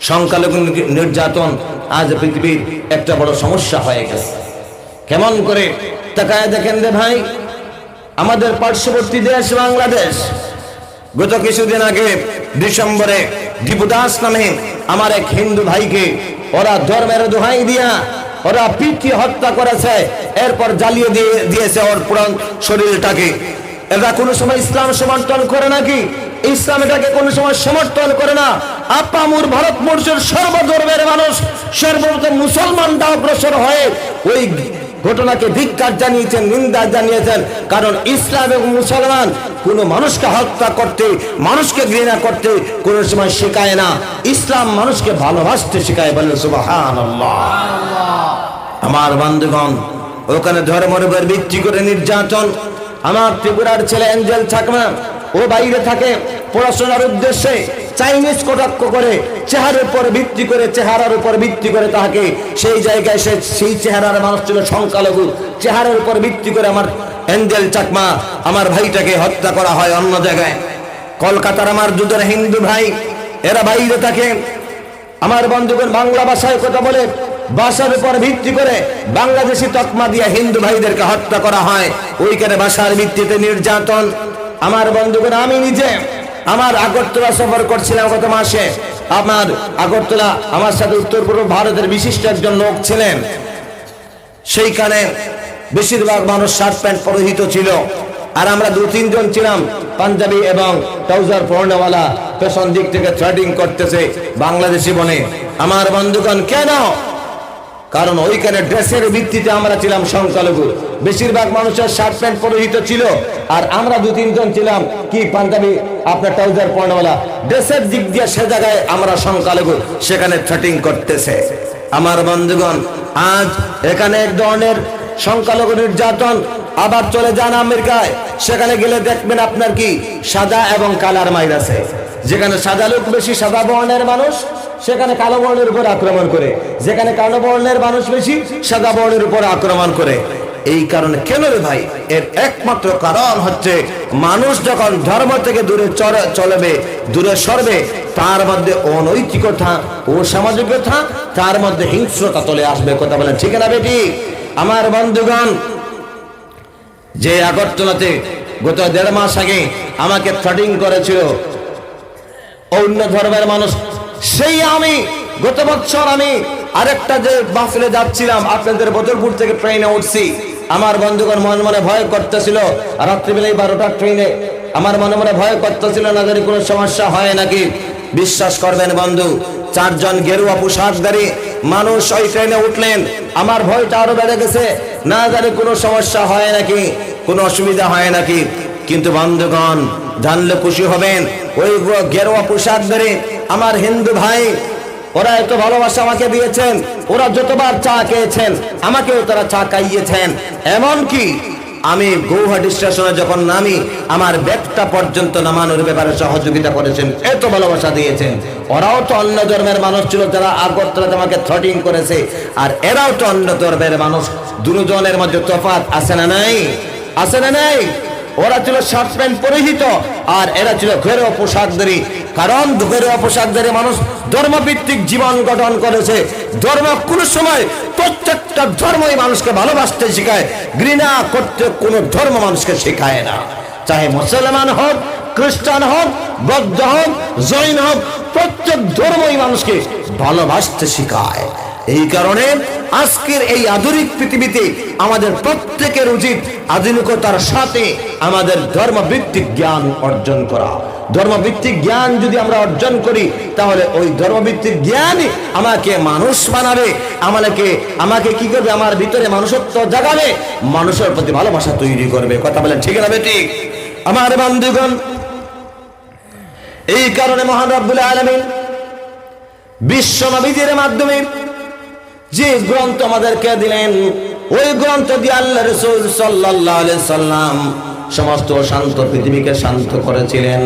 সংখ্যালঘু নির্যাতন আজ পৃথিবীর একটা বড় সমস্যা হয়ে গেছে। কেমন করে? তাকায় দেখেন রে ভাই, আমাদের পার্শ্ববর্তী দেশ বাংলাদেশ, গত কিছুদিন আগে ডিসেম্বরে দীপুদাস নামে আমার এক হিন্দু ভাইকে ওরা ধর্মের দোহাই দিয়া ওরা পিটিয়ে হত্যা করেছে, এরপর জ্বালিয়ে দিয়েছে ওর পুরান শরীরটাকে। এরা কোনো সময় ইসলাম সমর্থন করে নাকি? ইসলাম এটাকে কোনো সময় সমর্থন করে না। আপামুর ভারতবর্ষের সর্বধর্মের মানুষ, সর্বপ্রথম মুসলমানরা অগ্রসর হয়ে ওই ঘটনাকে ধিক্কার জানিয়েছেন, নিন্দা জানিয়েছেন। কারণ ইসলাম এবং মুসলমান কোনো মানুষকে হত্যা করতে, মানুষকে ঘৃণা করতে কোনো সময় শেখায় না। ইসলাম মানুষকে ভালোবাসতে শেখায়। বলেন সুবহানাল্লাহ। আমার বন্ধুগণ, ওখানে ধর্মের উপর ভিত্তি করে নির্যাতন। আমার ত্রিপুরার ছেলে এঞ্জেল চাকমা, ও বাইরে থাকে পড়াশোনার উদ্দেশ্যে, চাইনিজ কটাক্ষ করে, চেহারার উপর ভিত্তি করে তাকে সেই জায়গায় সেই চেহারার মানুষ ছিল সংখ্যালঘু, চেহারার উপর ভিত্তি করে আমার এঞ্জেল চাকমা আমার ভাইটাকে হত্যা করা হয় অন্য জায়গায়। কলকাতার আমার দুজন হিন্দু ভাই, এরা বাইরে থাকে। আমার বন্ধুগণ বাংলা ভাষায় কথা বলে, ভাষার উপর ভিত্তি করে বাংলাদেশি তকমা দিয়ে হিন্দু ভাইদেরকে হত্যা করা হয়, ওইখানে ভাষার ভিত্তিতে নির্যাতন। আমার বন্ধুগণ, আমি নিজে আমার আগরতলা সফর করছিলাম গত মাসে। আমার আগরতলা, আমার সাথে উত্তর পূর্ব ভারতের বিশিষ্ট একজন লোক ছিলেন। সেইখানে বেশিরভাগ মানুষ শার্ট প্যান্ট পরিহিত ছিল, আর আমরা 2-3 জন ছিলাম পাঞ্জাবি এবং ট্রাউজার পরনেওয়ালা। পেছন দিক থেকে থ্রেডিং করতেছে বাংলাদেশি বনে। আমার বন্ধুগণ, কেন? কারণ ওইখানে ড্রেসের ভিত্তিতে আমরা ছিলাম সংখ্যালঘু। বেশিরভাগ মানুষের শার্ট প্যান্ট পরিহিত ছিল, আর আমরা 2-3 জন ছিলাম কি পাঞ্জাবি, আপনার ট্রাউজার পরনেওয়ালা। ড্রেসের দিক দিয়ে সে জায়গায় আমরা সংখ্যালঘু, সেখানে থ্রেটিং করতেছে। আমার বন্ধুগণ, আজ এখানে এক ধরনের সংখ্যালঘু নির্যাতন। আবার চলে যান আমেরিকায়, সেখানে গেলে দেখবেন আপনার কি সাদা এবং কালার মাইর আছে। যেখানে সাদা লোক বেশি, সাদা বর্ণের মানুষ, সেখানে কালো বর্ণের উপর আক্রমণ করে। যেখানে কালো বর্ণের মানুষ বেশি, সাদা বর্ণের উপর আক্রমণ করে। এই কারণে কেন রে ভাই? এর একমাত্র কারণ হচ্ছে মানুষ যখন ধর্ম থেকে দূরে চলবে, দূরে সরবে, তার মধ্যে অনৈতিকতা ও সামাজিকতা, তার মধ্যে হিংস্রতা চলে আসবে। কথা বলেন ঠিক না বেটি? আমার বন্ধুগণ, যে আগরতলাতে গত 1.5 মাস আগে আমাকে থ্রেটিং করেছিল অন্য ধর্মের মানুষ, সেই আমি গত বছর আমি আরেকটা যে মাহফিলে যাচ্ছিলাম, আপনাদের বদরপুর থেকে ট্রেনে উঠছি। আমার বন্ধুগণ মনে মনে ভয় করতেছিল, রাত্রিবেলায় 12টার ট্রেনে আমার মনে মনে ভয় করতেছিল না জানি কোনো সমস্যা হয় নাকি। বিশ্বাস করবেন বন্ধু, 4 জন গেরুয়া পোশাকধারী মানুষ ওই ট্রেনে উঠলেন। আমার ভয়টা আরো বেড়ে গেছে, না জানি কোনো সমস্যা হয় নাকি, কোনো অসুবিধা হয় নাকি। কিন্তু বন্ধুগণ, জানলে খুশি হবেন, ওই গেরুয়া পোশাকধারী আমার হিন্দু ভাই, ওরা এত ভালোবাসা আমাকে দিয়েছেন। ওরা যতবার চা খেয়েছেন, আমাকেও তারা চা খাইয়েছেন। এমনকি আমি গৌহাটি স্টেশনে যখন নামি, আমার ব্যাগটা পর্যন্ত নামানোর ব্যাপারে সহযোগিতা করেছেন, এত ভালোবাসা দিয়েছেন। ওরাও তো অন্য ধর্মের মানুষ ছিল যারা আগরতলাতে আমাকে থ্রেটিং করেছে, আর এরাও তো অন্য ধর্মের মানুষ। দুজনের মধ্যে তফাৎ আছে না নাই? আছে না নাই? ওরা ছিল শার্ট প্যান্ট পরিহিত, আর এরা ছিল ঘেরুয়া পোশাকধারী। কারণ ঘেরুয়া পোশাকধারী মানুষ ধর্মভিত্তিক জীবন গঠন করেছে। ধর্ম কোন সময় প্রত্যেকটা ধর্মই মানুষকে ভালোবাসতে শেখায়, ঘৃণা করতে কোনো ধর্ম মানুষকে শেখায় না। চাহে মুসলমান হোক, খ্রিস্টান হোক, বৌদ্ধ হোক, জৈন হোক, প্রত্যেক ধর্মই মানুষকে ভালোবাসতে শেখায়। এই কারণে আজকের এই আধুনিক পৃথিবীতে আমাদের প্রত্যেকের উচিত আধুনিকতার সাথে আমাদের ধর্মভিত্তিক জ্ঞান অর্জন করা। ধর্মভিত্তিক জ্ঞান যদি আমরা অর্জন করি, তাহলে ওই ধর্মভিত্তিক জ্ঞানই আমাকে মানুষ বানাবে, আমাকে কি করবে? আমার ভিতরে মানুষত্ব জাগাবে, মানুষের প্রতি ভালোবাসা তৈরি করবে। কথা বলেন ঠিক না বেঠিক? আমার বন্ধুগণ, এই কারণে মহান রব্বুল আলামিন বিশ্ব নবীদের মাধ্যমে যে গ্রন্থ আমাদেরকে দিলেন, ওই গ্রন্থ দিয়ে আল্লাহ রাসূল সাল্লাল্লাহু আলাইহি সাল্লাম সমস্ত শান্ত পৃথিবীকে শান্ত করেছিলেন,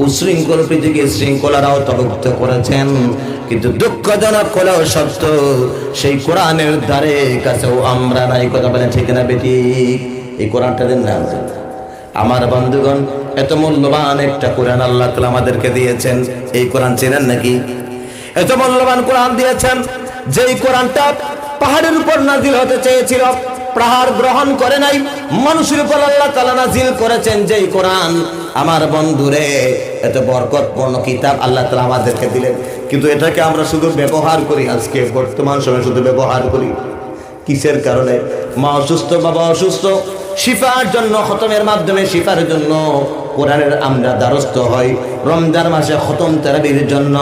উশৃঙ্খল পৃথিবীকে শৃঙ্খলার আওতাভুক্ত করেছেন। কিন্তু দুঃখজনক হলেও সত্য, সেই কোরআনের ধারে কাছেও আমরা নাই। কথা বলেন ঠিক না বেটি? এই কোরআনটা দেন না আমার বন্ধুগণ। এত মূল্যবান একটা কোরআন আল্লাহ তাআলা আমাদেরকে দিয়েছেন। এই কোরআন চেনেন নাকি? এত মূল্যবান কোরআন দিয়েছেন, যেই কোরআনটা পাহাড়ের উপর নাজিল হতে চেয়েছিল, পাহাড় গ্রহণ করে নাই, মানুষের উপর আল্লাহ তাআলা নাজিল করেছেন যেই কোরআন। আমার বন্ধুরে, এত বরকতপূর্ণ কিতাব আল্লাহ তাআলা আমাদেরকে দিলেন, কিন্তু এটাকে আমরা শুধু ব্যবহার করি। আজকে বর্তমান সময়ে শুধু ব্যবহার করি কিসের কারণে? মা অসুস্থ, বাবা অসুস্থ, শিফার জন্য, খতমের মাধ্যমে শিফার জন্য কোরআনের আমরা দ্বারস্থ হই। রমজান মাসে খতম তারাবির জন্য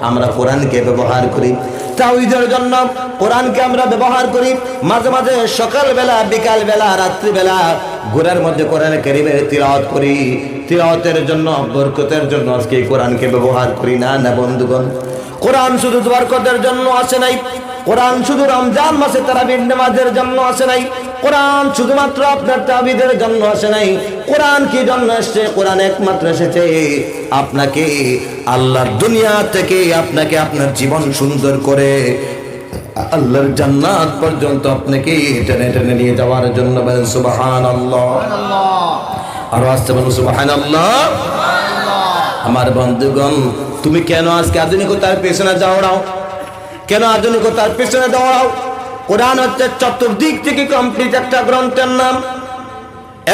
আমরা কোরআনকে ব্যবহার করি। তাওহীদের জন্য কোরআনকে আমরা ব্যবহার করি। মাঝে মাঝে সকালবেলা, বিকালবেলা, রাত্রিবেলা ঘরের মধ্যে কোরআন কারীমের তিলাওয়াত করি। তিলাওয়াতের জন্য, বরকতের জন্য আজকে কোরআনকে ব্যবহার করি না। না বন্ধুগণ, কোরআন শুধু বরকতের জন্য আসে নাই, কোরআন শুধু রমজান মাসে তারাবির নামাজের জন্য আসে নাই, কোরআন শুধুমাত্র আপনার তাওহীদের জন্য আসে নাই। কোরআন কি জন্য এসেছে? কোরআন একমাত্র এসেছে আপনাকে আল্লাহর দুনিয়া থেকে আপনাকে আপনার জীবন সুন্দর করে আল্লাহর জান্নাত পর্যন্ত আপনাকে টেনে টেনে নিয়ে যাওয়ার জন্য। বলেন সুবহানাল্লাহ। আর আস্তে বলুন সুবহানাল্লাহ। আমার বন্ধুগণ, তুমি কেন আজকে আধুনিকতার পেছনে যাও? কেন আধুনিকতার পিছনে দৌড়াও? কোরআন হচ্ছে চতুর্দিক থেকে কমপ্লিট একটা গ্রন্থের নাম।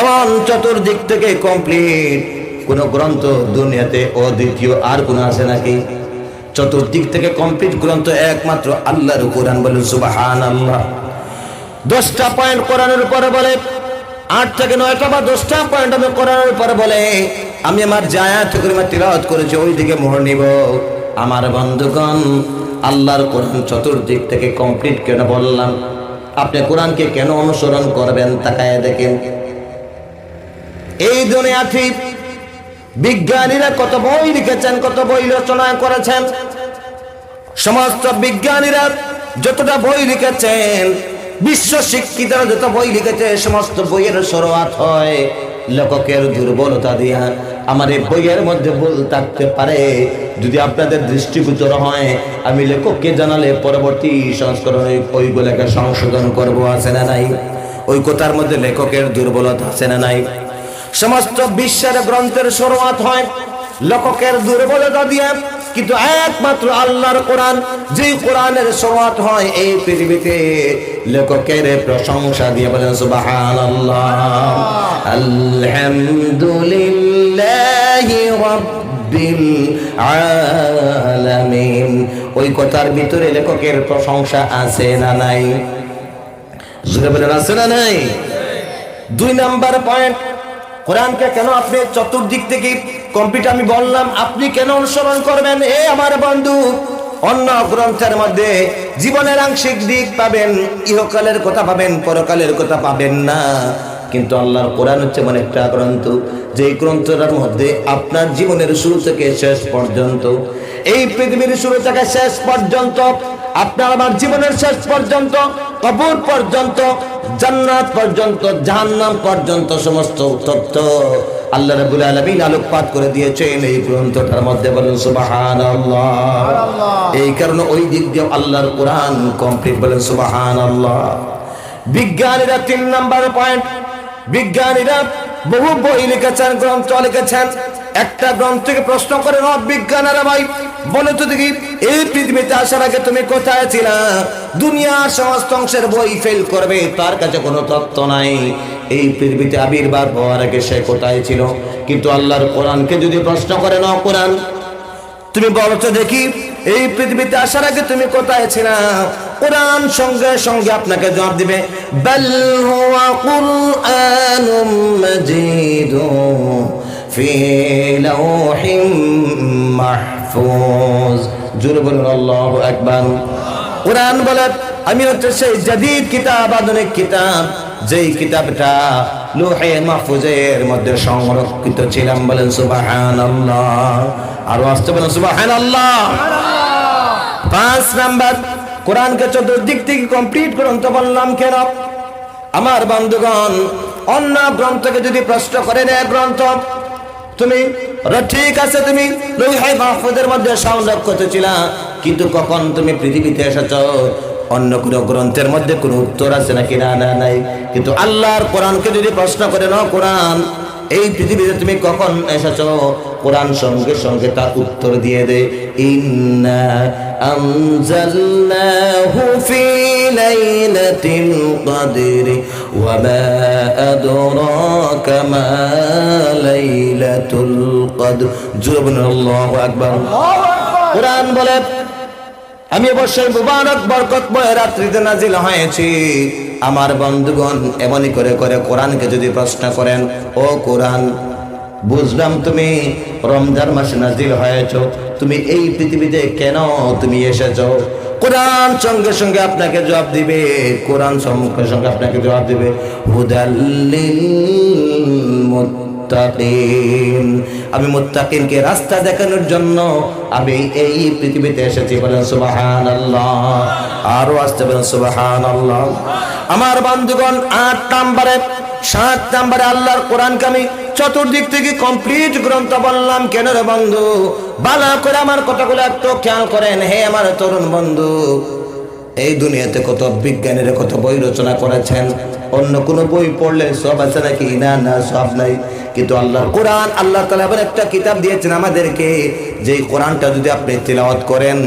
এমন চতুর্দিক থেকে কমপ্লিট কোন গ্রন্থ দুনিয়াতে অদ্বিতীয় আর কোন আছে নাকি? চতুর্দিক থেকে কমপ্লিট গ্রন্থ একমাত্র আল্লাহর কোরআন। বলে সুবহানাল্লাহ। 10টা পয়েন্ট কোরআনের উপরে বলে, 8 থেকে 9টা বা 10টা পয়েন্ট আমি কোরআনের উপরে বলে আমি আমার আয়াত কারিমা তিলাওয়াত করেছি, ওই দিকে মোহর নিব। আমার বন্ধুগণ, আল্লাহর কোরআন চতুর্দিক থেকে কমপ্লিট কেন বললাম? আপনি কোরআনকে কেন অনুসরণ করবেন? তাকায় দেখেন, এই দুনিয়াতে বিজ্ঞানীরা কত বই লিখেছেন, কত বই রচনা করেছেন। সমস্ত বিজ্ঞানীরা যতটা বই লিখেছেন, বিশ্ব শিক্ষিতরা যত বই লিখেছে, সমস্ত বইয়ের শুরুয়াত হয় লেখকের দুর্বলতা দিয়া। আমার এই বইয়ের মধ্যে ভুল থাকতে পারে, যদি আপনাদের দৃষ্টিগোচর হয় আমি লেখককে জানালে পরবর্তী সংস্করণে ওইগুলোকে সংশোধন করবো। আছে না নাই? ওই কথার মধ্যে লেখকের দুর্বলতা আছে না নাই? সমস্ত বিশ্বের গ্রন্থের শুরুয়াত হয় লেখকের দুর্বলতা দিয়ে, কিন্তু একমাত্র আল্লাহর কোরআন, যে কোরআনের শুরুয়াত হয় এই পৃথিবীতে লেখকের প্রশংসা দিয়ে। বলেন সুবহানাল্লাহ। আলহামদুলিল্লাহি রাব্বিল আলামিন। ওই কথার ভিতরে লেখকের প্রশংসা আছে না নাই? জোরে বলেন, আছে না নাই? 2 নাম্বার পয়েন্ট, কোরআনকে কেন আপনি চতুর্দিক থেকে কমপ্লিট আমি বললাম, আপনি কেন অনুসরণ করবেন? এ আমার বন্ধু, অন্য গ্রন্থের মধ্যে জীবনের আংশিক দিক পাবেন, ইহকালের কথা পাবেন, পরকালের কথা পাবেন না। কিন্তু আল্লাহর কোরআন হচ্ছে এমন একটা গ্রন্থ, যে গ্রন্থটার মধ্যে আপনার জীবনের শুরু থেকে শেষ পর্যন্ত, এই পৃথিবীর শুরু থেকে শেষ পর্যন্ত, আপনার আমার জীবনের শেষ পর্যন্ত, কবর পর্যন্ত, জান্নাত পর্যন্ত, জাহান্নাম পর্যন্ত সমস্ত তথ্য আল্লাহ রাব্বুল আলামিন আলোকপাত করে দিয়েছেন এই গ্রন্থটার মধ্যে। বলেন সুবহানাল্লাহ। এই কারণে ওই দিক দিয়ে আল্লাহর কোরআন কমপ্লিট। বলেন সুবহানাল্লাহ। বিজ্ঞানীরা 3 নাম্বার পয়েন্ট, বিজ্ঞানীরা বহু বই লিখেছেন, গ্রন্থ লিখেছেন। একটা গ্রন্থকে প্রশ্ন করে বিজ্ঞানীরা, ভাই বলে তো দেখি, এই পৃথিবীতে আসার আগে তুমি কোথায় ছিলা? দুনিয়ার সমস্ত অংশের বই ফেল করবে, তার কাছে কোনো তথ্য নাই এই পৃথিবীতে আবির্ভাব হওয়ার আগে সে কোথায় ছিল। কিন্তু আল্লাহর কোরআনকে যদি প্রশ্ন করে না, কোরআন তুমি বলো তো দেখি, এই পৃথিবীতে আসার আগে তুমি কোথায় ছিলা? কোরআন সঙ্গে সঙ্গে আপনাকে জবাব দিবে, বাল হুয়া কুরআনুম মাজিদুন ফি লাওহিম মাহফুজ। জোরে বলুন আল্লাহু আকবার। কোরআন বলে আমি হচ্ছে সেই জাদিদ কিতাব, আধুনিক কিতাব, যেই কিতাবটা লৌহে মাহফুজের মধ্যে সংরক্ষিত ছিলাম। বলেন সুবহানাল্লাহ। আর আসতে বলেন সুবহানাল্লাহ। 5 নাম্বার, কোরআনকে চতুর্দিক থেকে কমপ্লিট গ্রন্থ বললাম কেন? আমার বন্ধুগণ, অন্য গ্রন্থকে যদি প্রশ্ন করেন, এক গ্রন্থ তুমি ঠিক আছে, তুমি লৌহে মাহফুজের মধ্যে সংরক্ষিত ছিলা, কিন্তু কখন তুমি পৃথিবীতে এসেছো? অন্য কোন গ্রন্থের মধ্যে কোন উত্তর আছে নাকি? না, নাই। কিন্তু আল্লাহর কোরআনকে যদি প্রশ্ন করে না, কোরআন এই পৃথিবীতে তুমি কখন এসেছো? কোরআন সঙ্গে সঙ্গে তার উত্তর দিয়ে দেয়, ইন্না আনজালনাহু ফি লাইলাতিল কদরি ওয়া মা আদরাকা মা লাইলাতুল কদর। আল্লাহু আকবার। কোরআন বলে আমি অবশ্যই মুবারক বরকতময় রাত্রিতে নাজিল হয়েছি। আমার বন্ধুগণ, এমনই করে করে কোরআনকে যদি প্রশ্ন করেন, ও কোরআন বুঝলাম তুমি রমজান মাসে নাজিল হয়েছো, তুমি এই পৃথিবীতে কেন তুমি এসেছো? কোরআন সঙ্গে সঙ্গে আপনাকে জবাব দিবে, কোরআন সঙ্গে সঙ্গে আপনাকে জবাব দিবে, হুদাল্লিল মুত্তাকিন, আমি মুত্তাকিনকে রাস্তা দেখানোর জন্য আমি এই পৃথিবীতে এসেছি। বলেন সুবহানাল্লাহ। আরো আসতে বলেন সুবহানাল্লাহ। আমার বন্ধুগণ, 8 নম্বরে 7 নম্বরে আল্লাহর কোরআনকে আমি চতুর্দিক থেকে কমপ্লিট গ্রন্থ বললাম কেন রে বন্ধু? ভালো করে আমার কথাগুলো একটু খেয়াল করেন। হে আমার তরুণ বন্ধু, এই দুনিয়াতে কত বিজ্ঞানীরা কত বই রচনা করেছেন, অন্য কোন বই পড়লে সব আছে নাকি? না, সব নাই। কিন্তু আল্লাহর কোরআন, আল্লাহ তাআলা এমন একটা কিতাব দিয়েছেন আমাদেরকে, যে কোরআনটা যদি আপনি তিলাওয়াত করেন,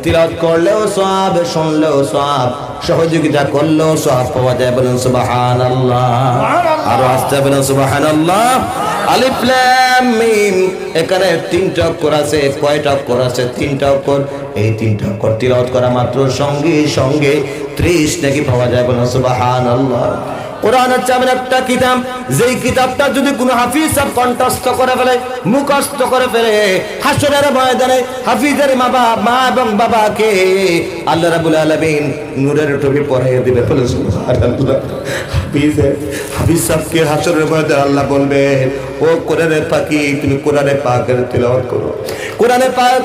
তিলাওয়াত করলেও সওয়াব, শুনলেও সওয়াব, সহযোগিতা করলেও সওয়াব পাওয়া যায়। বলুন সুবহানাল্লাহ। আর আস্তে বলুন সুবহানাল্লাহ। আলিফ লাম মিম, এখানে 3টা অক্ষর আছে। কয়টা অক্ষর আছে? 3টা অক্ষর। এই 3টা অক্ষর তিলাওয়াত করা মাত্র সঙ্গে সঙ্গে 30 নাকি পাওয়া যায়। বলুন সুবহানাল্লাহ। কোরআন হচ্ছে এমন একটা কিতাব, যেই কিতাবটা যদি কোনো হাফিজ সাহেব কণ্ঠস্থ করে ফেলে, মুখস্থ করে ফেলে, হাসরের ময়দানে হাফিজের মা এবং বাবাকে আল্লাহ রাব্বুল আলামিন নূরের টুপি পরিয়ে দিবে। বলে সুবহানাল্লাহ। হাফিজ সাহেবকে হাসরের ময়দানে আল্লাহ বলবে, ও কোরআনের পাখি, তুমি কোরআনে পাকের তিলাওয়াত করো।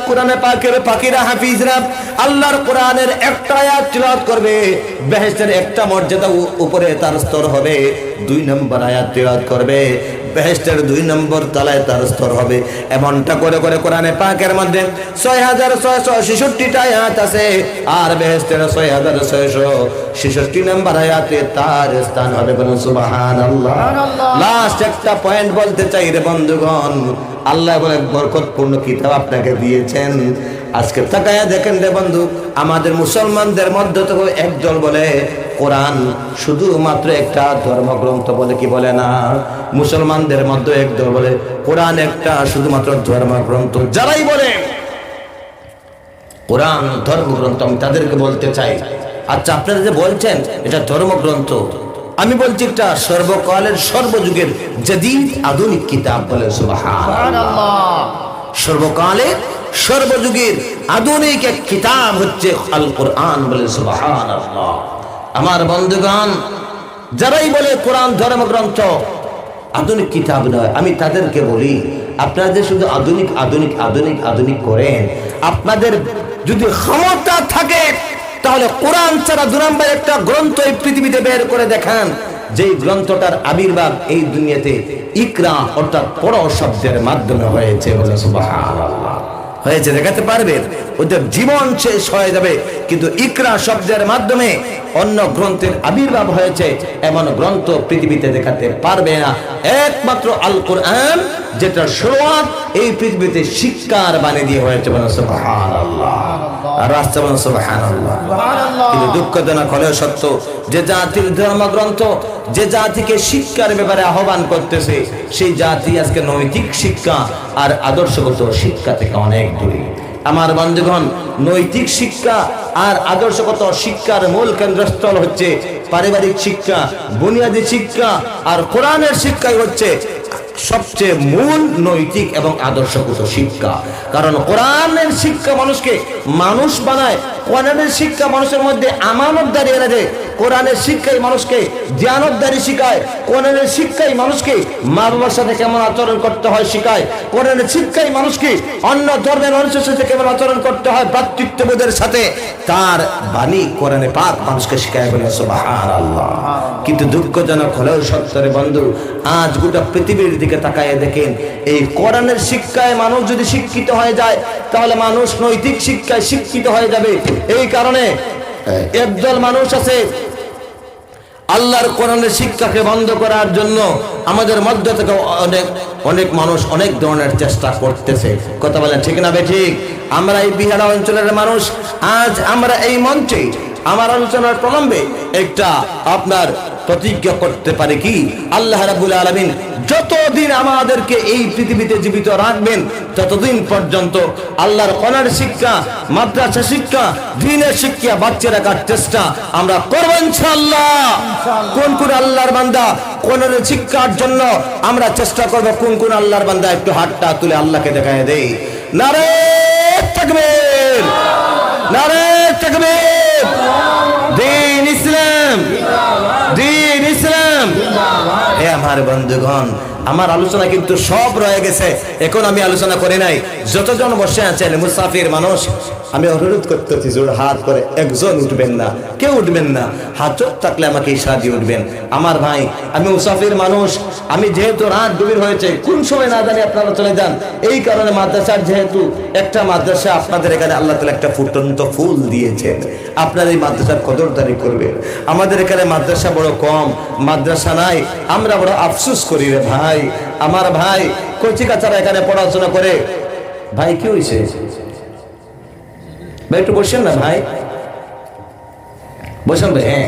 কোরআনে পাকের পাখিরা, হাফিজরা আল্লাহর কোরআনের একটা আয়াত তিলাওয়াত করবে, বেহেশতের একটা মর্যাদা উপরে তার স্তর হবে। 2 নম্বর আয়াত তিলাওয়াত করবে, বেহেশতের 2 নম্বর তলায় তার স্তর হবে। এমনটা করে করে কোরআনে পাকের মধ্যে 6666টা আয়াত আছে, আর বেহেশতের 6666 নম্বর আয়াতে তার স্থান হবে। বলুন সুবহানাল্লাহ। লাস্ট একটা পয়েন্ট বলতে চাই রে বন্ধুগণ, আল্লাহ বলে বরকতপূর্ণ কিতাব আপনাকে দিয়েছেন। আজকে তাকায়া দেখেন রে বন্ধু, আমাদের মুসলমানদের মধ্যে তো একদল বলে কোরআন শুধুমাত্র একটা ধর্মগ্রন্থ, বলে কি বলে না? মুসলমানদের মধ্যে একদল বলে কোরআন একটা শুধুমাত্র ধর্মগ্রন্থ। যারাই বলে কোরআন ধর্মগ্রন্থ, আমি তাদেরকে বলতে চাই, আচ্ছা আপনারা যে বলছেন এটা ধর্মগ্রন্থ, আমি বলছি একটা সর্বকালের সর্বযুগের জাদীদ আধুনিক কিতাব। বলে সুবহানাল্লাহ। সর্বকালের সর্বযুগের আধুনিক এক কিতাব হচ্ছে আল কোরআন। বলে সুবহানাল্লাহ। আমার বন্ধুগণ, যারাই বলে কোরআন ধর্মগ্রন্থ, আধুনিক কিতাব নয়, আমি তাদেরকে বলি, আপনারা যে শুধু আধুনিক আধুনিক আধুনিক আধুনিক করেন, আপনাদের যদি ক্ষমতা থাকে তাহলে কোরআন ছাড়া 2 নম্বর একটা গ্রন্থ এই পৃথিবীতে বের করে দেখান, যেই গ্রন্থটার আবির্ভাব এই দুনিয়াতে ইকরা অর্থাৎ পড়ো শব্দের মাধ্যমে হয়েছে। বলে সুবহানাল্লাহ। হয়েছে, দেখাতে পারবেন? ওদের জীবন শেষ হয়ে যাবে, কিন্তু ইকরা শব্দের মাধ্যমে অন্য গ্রন্থের আবির্ভাব হয়েছে এমন গ্রন্থ পৃথিবীতে দেখাতে পারবে না। একমাত্র আল কোরআন, যেটা শুরুয়াত এই পৃথিবীতে শিক্ষার বাণী দিয়ে হয়েছে। বলে সুবহানাল্লাহ। আর রাস্তা বলে সুবহানাল্লাহ। কিন্তু দুঃখজনক হলেও সত্য, যে জাতির ধর্মগ্রন্থ যে জাতিকে শিক্ষার ব্যাপারে আহ্বান করতেছে, সেই জাতি আজকে নৈতিক শিক্ষা আর আদর্শগত শিক্ষা থেকে অনেক দূরে। আমার বন্ধুগণ, নৈতিক শিক্ষা আর আদর্শগত শিক্ষার মূল কেন্দ্রস্থল হচ্ছে পারিবারিক শিক্ষা, বুনিয়াদী শিক্ষা, আর কোরআনের শিক্ষাই হচ্ছে সবচেয়ে মূল নৈতিক এবং আদর্শগত শিক্ষা। কারণ কোরআনের শিক্ষা মানুষকে মানুষ বানায়, কোরআনের শিক্ষা মানুষের মধ্যে আমানতদারি এনে দেয়, কোরআনের শিক্ষাই মানুষকে জ্ঞানদারি শিখায়, কোরআনের শিক্ষাই মানুষকে মা বাবার সাথে কেমন আচরণ করতে হয় শিখায়, কোরআনের শিক্ষাই মানুষকে অন্য ধর্মের মানুষের সাথে কেমন আচরণ করতে হয় ভ্রাতৃত্ববোধের সাথে, তার বাণী কোরআনে পাক মানুষকে শিখায়। বলে সুবহানাল্লাহ। কিন্তু দুঃখজনক হলেও সত্যরে বন্ধু, আজ গোটা পৃথিবীর দিকে তাকায় দেখেন, এই কোরআনের শিক্ষায় মানুষ যদি শিক্ষিত হয়ে যায়, তাহলে মানুষ নৈতিক শিক্ষায় শিক্ষিত হয়ে যাবে। এই কারণে একদল মানুষ আছে আল্লাহর কোরআনের শিক্ষাকে বন্ধ করার জন্য আমাদের মধ্য থেকে অনেক মানুষ অনেক ধরনের চেষ্টা করতেছে। কথা বলেন ঠিক না বেঠিক? আমরা এই বিহারা অঞ্চলের মানুষ, আজ আমরা এই মঞ্চে আমার আলোচনার প্রলম্বে একটা আপনার প্রতিজ্ঞা করতে পারি কি, আল্লাহ রাব্বুল আলামিন যতদিন আমাদেরকে এই পৃথিবীতে জীবিত রাখবেন, ততদিন পর্যন্ত আল্লাহর কোরআনের শিক্ষা, মাদ্রাসা শিক্ষা, দ্বীনের শিক্ষা বাঁচিয়ে রাখার চেষ্টা আমরা করব ইনশাআল্লাহ। কোন কোন আল্লাহর বান্দা কোরআনের শিক্ষার জন্য আমরা চেষ্টা করব? কোন কোন আল্লাহর বান্দা একটু হাতটা তুলে আল্লাহকে দেখায় দেই। নারে তাকবীর, নারে তাকবীর। দ্বীন ইসলাম, দ্বীন ইসলাম। হে আমার বন্ধুগণ, আমার আলোচনা কিন্তু সব রয়ে গেছে, এখন আমি আলোচনা করি নাই। যতজন বসে আছেন মুসাফির মানুষ, আমি অনুরোধ করতেছি জোর হাত করে, একজন উঠবেন না, কেউ উঠবেন না, হাত থাকলে আমাকে ইশারা দিয়ে উঠবেন। আমার ভাই, আমি মুসাফির মানুষ, আমি যেহেতু রাত গভীর হয়েছে, কোন সময় না জানি আপনারা চলে যান, এই কারণে মাদ্রাসার যেহেতু একটা মাদ্রাসা আপনাদের এখানে আল্লাহ তাআলা একটা ফুটন্ত ফুল দিয়েছেন, আপনারা এই মাদ্রাসার কদরদারি করবেন। আমাদের এখানে মাদ্রাসা বড় কম, মাদ্রাসা নাই, আমরা বড় আফসোস করি রে ভাই। আমার ভাই কচি কাচারা এখানে পড়াশোনা করে, ভাই কি হয়েছে? ভাই একটু বসেন না ভাই, বসেন ভাই। হ্যাঁ,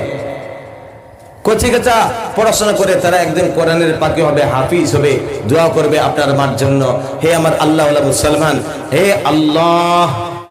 কচি কাঁচা পড়াশোনা করে তারা একদিন কোরআনের পাখি হবে, হাফিজ হবে, দোয়া করবে আপনার মার জন্য। হে আমার আল্লাহ মুসলমান, হে আল্লাহ